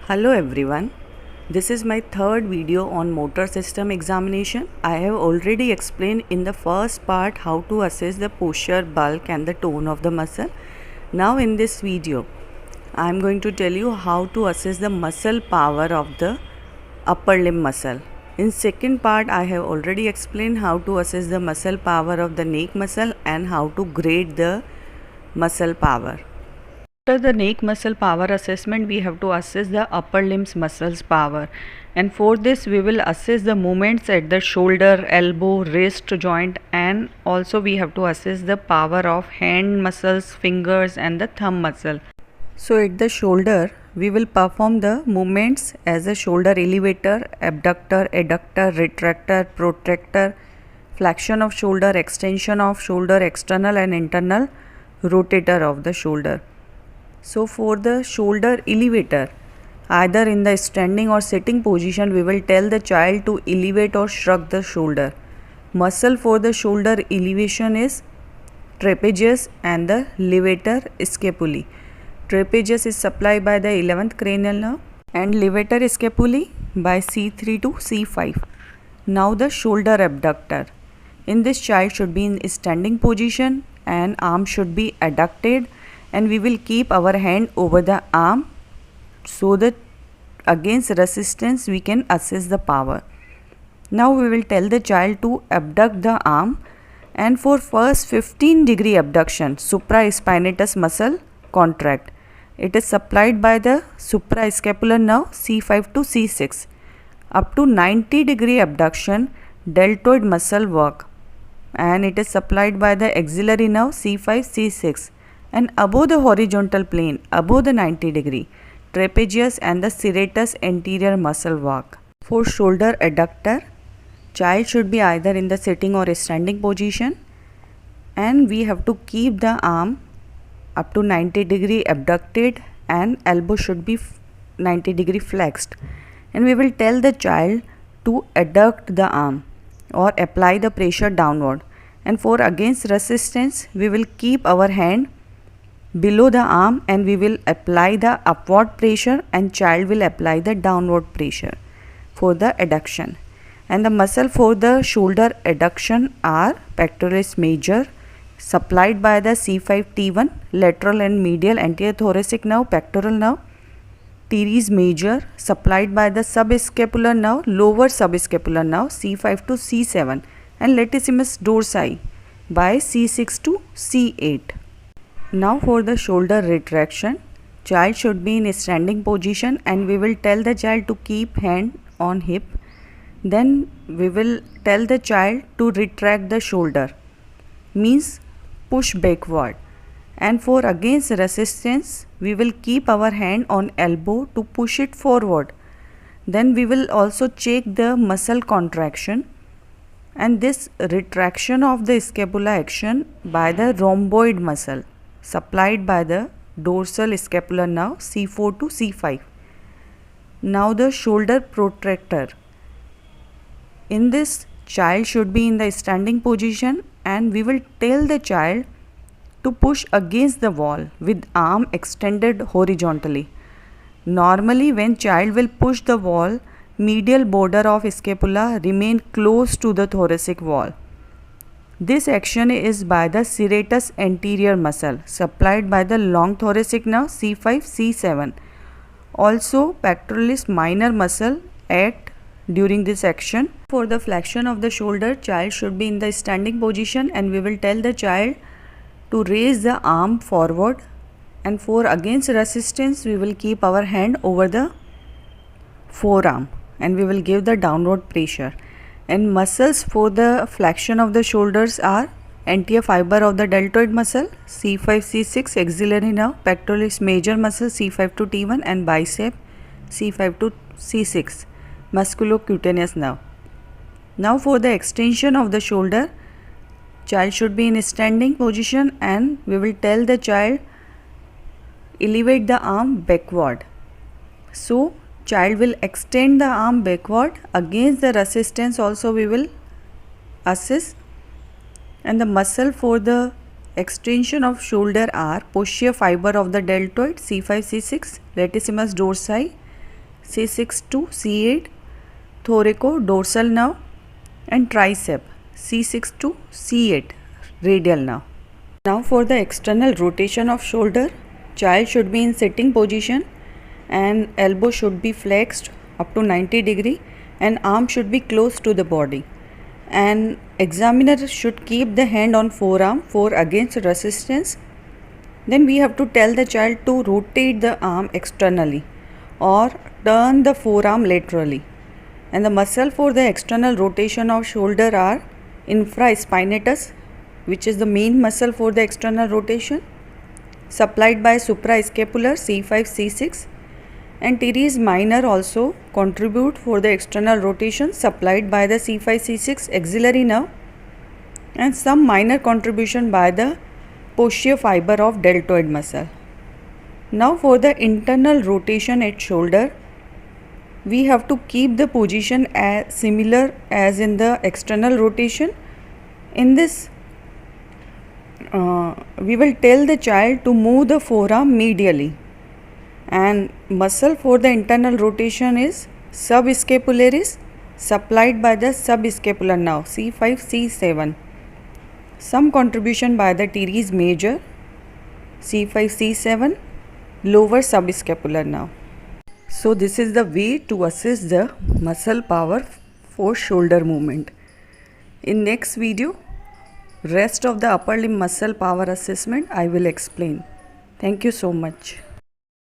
Hello everyone, this is my third video on motor system examination. I have already explained in the first part how to assess the posture, bulk and the tone of the muscle. Now in this video, I am going to tell you how to assess the muscle power of the upper limb muscle. In second part, I have already explained how to assess the muscle power of the neck muscle and how to grade the muscle power. After the neck muscle power assessment, we have to assess the upper limbs muscles power, and for this we will assess the movements at the shoulder, elbow, wrist joint, and also we have to assess the power of hand muscles, fingers and the thumb muscle. So at the shoulder we will perform the movements as a shoulder elevator, abductor, adductor, retractor, protractor, flexion of shoulder, extension of shoulder, external and internal rotator of the shoulder. So for the shoulder elevator, either in the standing or sitting position, we will tell the child to elevate or shrug the shoulder. Muscle for the shoulder elevation is trapezius and the levator scapulae. Trapezius is supplied by the 11th cranial nerve and levator scapulae by C3 to C5. Now the shoulder abductor. In this, child should be in standing position and arm should be adducted, and we will keep our hand over the arm so that against resistance we can assess the power. Now we will tell the child to abduct the arm, and for first 15-degree abduction, supraspinatus muscle contract. It is supplied by the suprascapular nerve C5 to C6. Up to 90-degree abduction, deltoid muscle work, and it is supplied by the axillary nerve C5 C6. And above the horizontal plane, above the 90 degree, trapezius and the serratus anterior muscle work. For shoulder adductor, child should be either in the sitting or standing position, and we have to keep the arm up to 90 degree abducted and elbow should be 90 degree flexed, and we will tell the child to adduct the arm or apply the pressure downward, and for against resistance we will keep our hand below the arm and we will apply the upward pressure and child will apply the downward pressure for the adduction. And the muscle for the shoulder adduction are pectoralis major, supplied by the C5T1 lateral and medial anterior thoracic nerve, pectoral nerve. Teres major, supplied by the subscapular nerve, lower subscapular nerve C5 to C7, and latissimus dorsi by C6 to C8. Now for the shoulder retraction, child should be in a standing position and we will tell the child to keep hand on hip. Then we will tell the child to retract the shoulder, means push backward, and for against resistance we will keep our hand on elbow to push it forward. Then we will also check the muscle contraction, and this retraction of the scapula action by the rhomboid muscle supplied by the dorsal scapular nerve C4 to C5. Now the shoulder protractor. In this, child should be in the standing position and we will tell the child to push against the wall with arm extended horizontally. Normally when child will push the wall, medial border of scapula remain close to the thoracic wall. This action is by the serratus anterior muscle supplied by the long thoracic nerve C5 C7. Also pectoralis minor muscle act during this action. For the flexion of the shoulder, child should be in the standing position and we will tell the child to raise the arm forward, and for against resistance we will keep our hand over the forearm and we will give the downward pressure. And muscles for the flexion of the shoulders are anterior fiber of the deltoid muscle C5 C6, axillary nerve, pectoralis major muscle C5 to T1, and bicep C5 to C6, musculocutaneous nerve. Now for the extension of the shoulder, child should be in a standing position and we will tell the child elevate the arm backward. So child will extend the arm backward, against the resistance also we will assess. And the muscle for the extension of shoulder are posterior fiber of the deltoid C5 C6, latissimus dorsi, C6 to C8, thoracodorsal nerve, and tricep C6 to C8, radial nerve. Now for the external rotation of shoulder, child should be in sitting position and elbow should be flexed up to 90 degree and arm should be close to the body. And examiner should keep the hand on forearm for against resistance. Then we have to tell the child to rotate the arm externally or turn the forearm laterally. And the muscle for the external rotation of shoulder are infraspinatus, which is the main muscle for the external rotation, supplied by suprascapular C5 C6, and teres minor also contribute for the external rotation supplied by the C5 C6 axillary nerve, and some minor contribution by the posterior fiber of deltoid muscle. Now for the internal rotation at shoulder, we have to keep the position as similar as in the external rotation. In this, we will tell the child to move the forearm medially, and muscle for the internal rotation is subscapularis, supplied by the subscapular nerve C5 C7. Some contribution by the teres major C5 C7, lower subscapular nerve. So this is the way to assess the muscle power for shoulder movement. In next video, rest of the upper limb muscle power assessment I will explain. Thank you so much.